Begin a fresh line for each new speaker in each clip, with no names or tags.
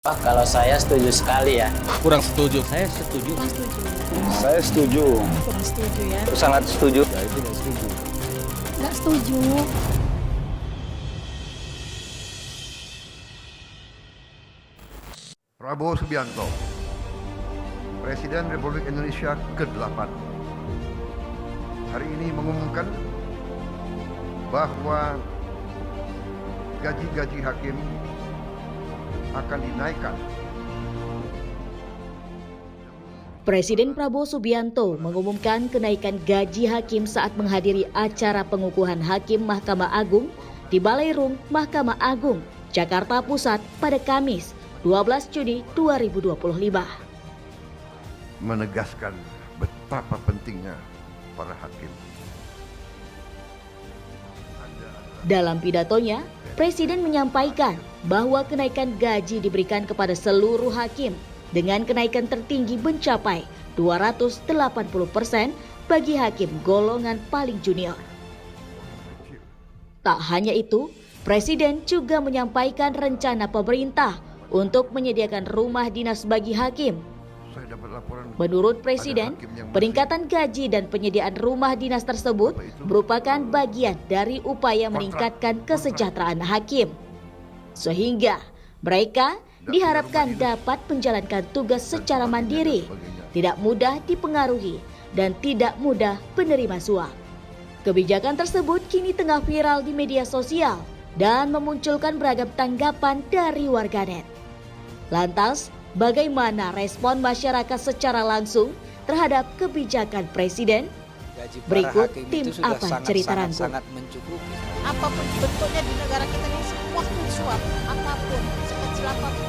Wah, kalau saya setuju sekali ya.
Kurang setuju.
Saya setuju.
Kurang setuju.
Saya setuju.
Kurang setuju ya.
Sangat setuju.
Saya tidak setuju.
Nggak setuju.
Prabowo Subianto, Presiden Republik Indonesia ke-8, hari ini mengumumkan bahwa gaji-gaji hakim akan dinaikkan.
Presiden Prabowo Subianto mengumumkan kenaikan gaji hakim saat menghadiri acara pengukuhan hakim Mahkamah Agung di Balai Rum Mahkamah Agung, Jakarta Pusat pada Kamis 12 Juni 2025.
Menegaskan betapa pentingnya para hakim.
Dalam pidatonya, Presiden menyampaikan bahwa kenaikan gaji diberikan kepada seluruh hakim dengan kenaikan tertinggi mencapai 280% bagi hakim golongan paling junior. Tak hanya itu, Presiden juga menyampaikan rencana pemerintah untuk menyediakan rumah dinas bagi hakim.
Saya dapat laporan.
Menurut Presiden, peningkatan gaji dan penyediaan rumah dinas tersebut merupakan bagian dari upaya meningkatkan kesejahteraan hakim. Sehingga mereka diharapkan dapat menjalankan tugas secara mandiri, tidak mudah dipengaruhi, dan tidak mudah menerima suap. Kebijakan tersebut kini tengah viral di media sosial dan memunculkan beragam tanggapan dari warganet. Lantas, bagaimana respon masyarakat secara langsung terhadap kebijakan Presiden? Berikut tim Apa Cerita Rangkum.
Sangat mencukupi.
Apapun bentuknya di negara kita ini semua itu suap. Apapun, sekecil apapun.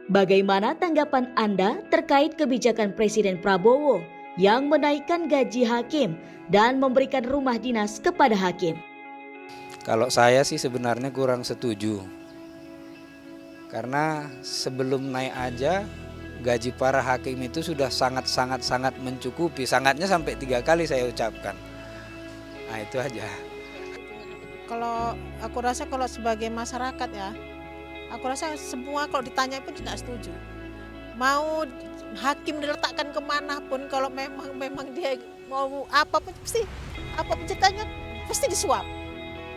Bagaimana tanggapan Anda terkait kebijakan Presiden Prabowo yang menaikkan gaji hakim dan memberikan rumah dinas kepada hakim?
Kalau saya sih sebenarnya kurang setuju. Karena sebelum naik aja gaji para hakim itu sudah sangat mencukupi. Sangatnya sampai 3 kali saya ucapkan. Nah itu aja.
Kalau aku rasa kalau sebagai masyarakat ya, aku rasa semua kalau ditanya pun tidak setuju. Mau hakim diletakkan kemanapun, kalau memang dia mau apapun pasti apapun ceritanya pasti disuap.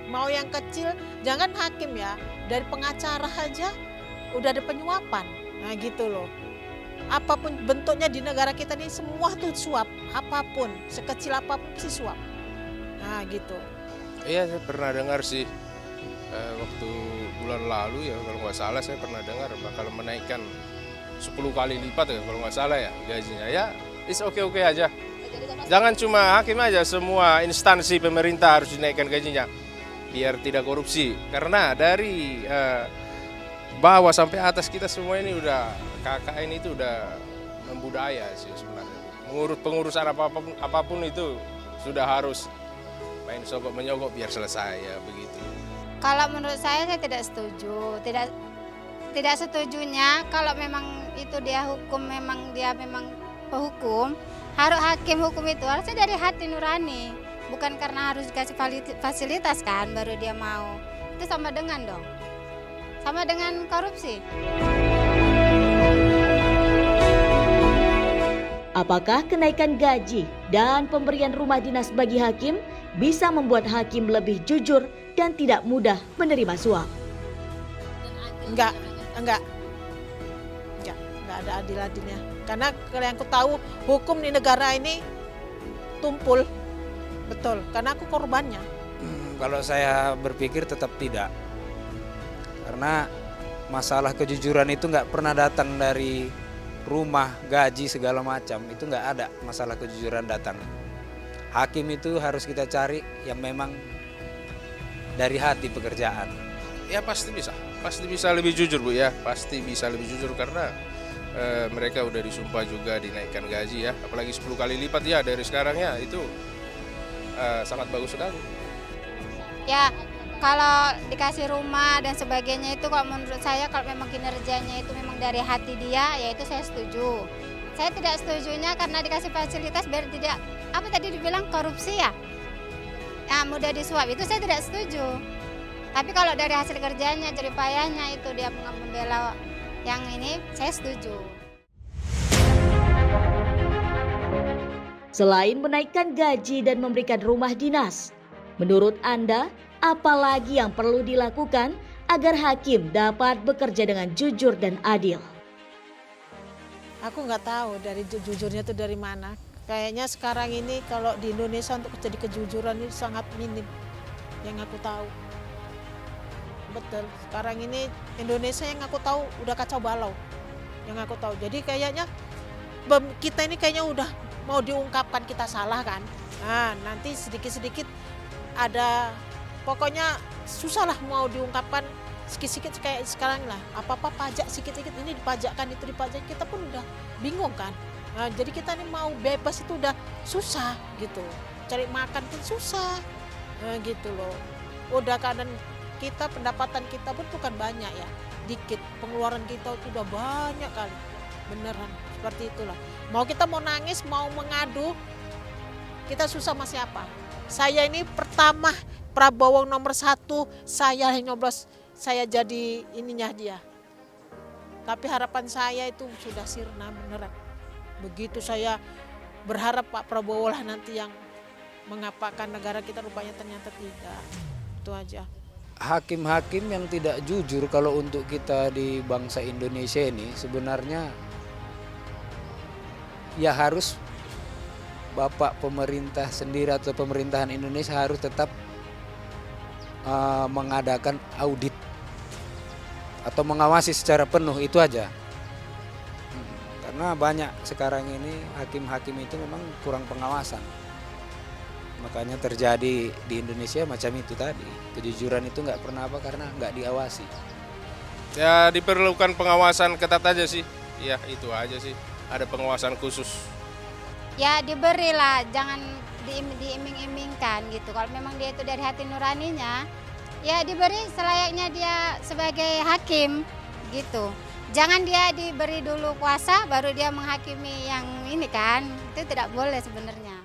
Mau yang kecil, jangan hakim ya, dari pengacara aja udah ada penyuapan. Nah gitu loh. Apapun bentuknya di negara kita ini semua tuh suap, apapun, sekecil apapun pasti suap. Nah gitu.
Iya, saya pernah dengar sih waktu bulan lalu ya kalau nggak salah saya pernah dengar bakal menaikkan 10 kali lipat ya kalau nggak salah ya gajinya. Ya, is oke aja. Jangan cuma hakim aja, semua instansi pemerintah harus dinaikkan gajinya biar tidak korupsi. Karena dari bawah sampai atas kita semua ini udah KKN itu udah membudaya sih sebenarnya. Pengurusan apapun itu sudah harus main sogok menyogok biar selesai ya begitu.
Kalau menurut saya tidak setuju. Tidak setujunya kalau memang itu dia hukum, memang dia memang penghukum, harus hakim hukum itu harusnya dari hati nurani, bukan karena harus dikasih fasilitas kan baru dia mau. Itu sama dengan dong, sama dengan korupsi.
Apakah kenaikan gaji dan pemberian rumah dinas bagi hakim bisa membuat hakim lebih jujur dan tidak mudah menerima suap?
Enggak ada adil-adilnya. Karena kalau yang aku tahu hukum di negara ini tumpul, betul. Karena aku korbannya.
Kalau saya berpikir tetap tidak. Karena masalah kejujuran itu nggak pernah datang dari rumah, gaji segala macam. Itu nggak ada masalah kejujuran datang. Hakim itu harus kita cari yang memang dari hati pekerjaan.
Ya pasti bisa lebih jujur Bu ya, pasti bisa lebih jujur karena mereka udah disumpah juga dinaikkan gaji ya, apalagi 10 kali lipat ya dari sekarang ya, itu sangat bagus sekali.
Ya kalau dikasih rumah dan sebagainya itu kalau menurut saya kalau memang kinerjanya itu memang dari hati dia, ya itu saya setuju. Saya tidak setujunya karena dikasih fasilitas biar tidak, apa tadi dibilang korupsi ya? Ya mudah disuap, itu saya tidak setuju. Tapi kalau dari hasil kerjanya, jerih payahnya itu dia membela yang ini, saya setuju.
Selain menaikkan gaji dan memberikan rumah dinas, menurut Anda, apa lagi yang perlu dilakukan agar hakim dapat bekerja dengan jujur dan adil?
Aku nggak tahu dari jujurnya itu dari mana. Kayaknya sekarang ini kalau di Indonesia untuk terjadi kejujuran ini sangat minim yang aku tahu. Betul, sekarang ini Indonesia yang aku tahu udah kacau balau. Yang aku tahu. Jadi kayaknya kita ini kayaknya udah mau diungkapkan kita salah kan. Nah, nanti sedikit-sedikit ada, pokoknya susah lah mau diungkapkan sedikit-sedikit kayak sekarang lah. Apa-apa pajak sedikit-sedikit, ini dipajakkan, itu dipajak, kita pun udah bingung kan. Nah, jadi kita ini mau bebas itu udah susah gitu. Cari makan pun susah. Nah, gitu loh. Udah keadaan kita, pendapatan kita pun bukan banyak ya. Dikit, pengeluaran kita itu udah banyak kali. Beneran, seperti itulah. Mau kita mau nangis, mau mengadu, kita susah sama siapa? Saya ini pertama Prabowo nomor 1, saya nyoblos, saya jadi ininya dia. Tapi harapan saya itu sudah sirna beneran. Begitu saya berharap Pak Prabowo lah nanti yang mengapakan negara kita, rupanya ternyata tidak. Itu aja.
Hakim-hakim yang tidak jujur kalau untuk kita di bangsa Indonesia ini sebenarnya ya harus Bapak pemerintah sendiri atau pemerintahan Indonesia harus tetap mengadakan audit atau mengawasi secara penuh, itu aja. Karena banyak sekarang ini hakim-hakim itu memang kurang pengawasan. Makanya terjadi di Indonesia macam itu tadi. Kejujuran itu nggak pernah apa karena nggak diawasi.
Ya diperlukan pengawasan ketat aja sih. Ya itu aja sih. Ada pengawasan khusus.
Ya diberilah, jangan diiming-imingkan gitu. Kalau memang dia itu dari hati nuraninya, ya diberi selayaknya dia sebagai hakim gitu. Jangan dia diberi dulu kuasa baru dia menghakimi yang ini kan. Itu tidak boleh sebenarnya.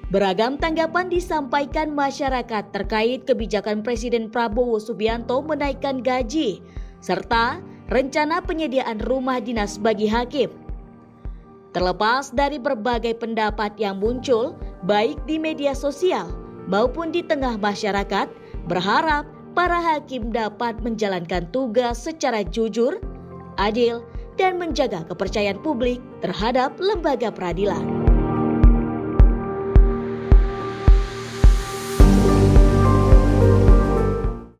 Beragam tanggapan disampaikan masyarakat terkait kebijakan Presiden Prabowo Subianto menaikkan gaji, serta rencana penyediaan rumah dinas bagi hakim. Terlepas dari berbagai pendapat yang muncul, baik di media sosial maupun di tengah masyarakat, berharap para hakim dapat menjalankan tugas secara jujur, adil, dan menjaga kepercayaan publik terhadap lembaga peradilan.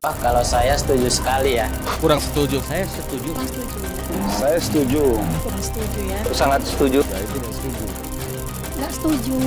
Wah, kalau saya setuju sekali ya.
Kurang setuju.
Saya setuju.
Kurang setuju ya.
Sangat setuju.
Nggak setuju.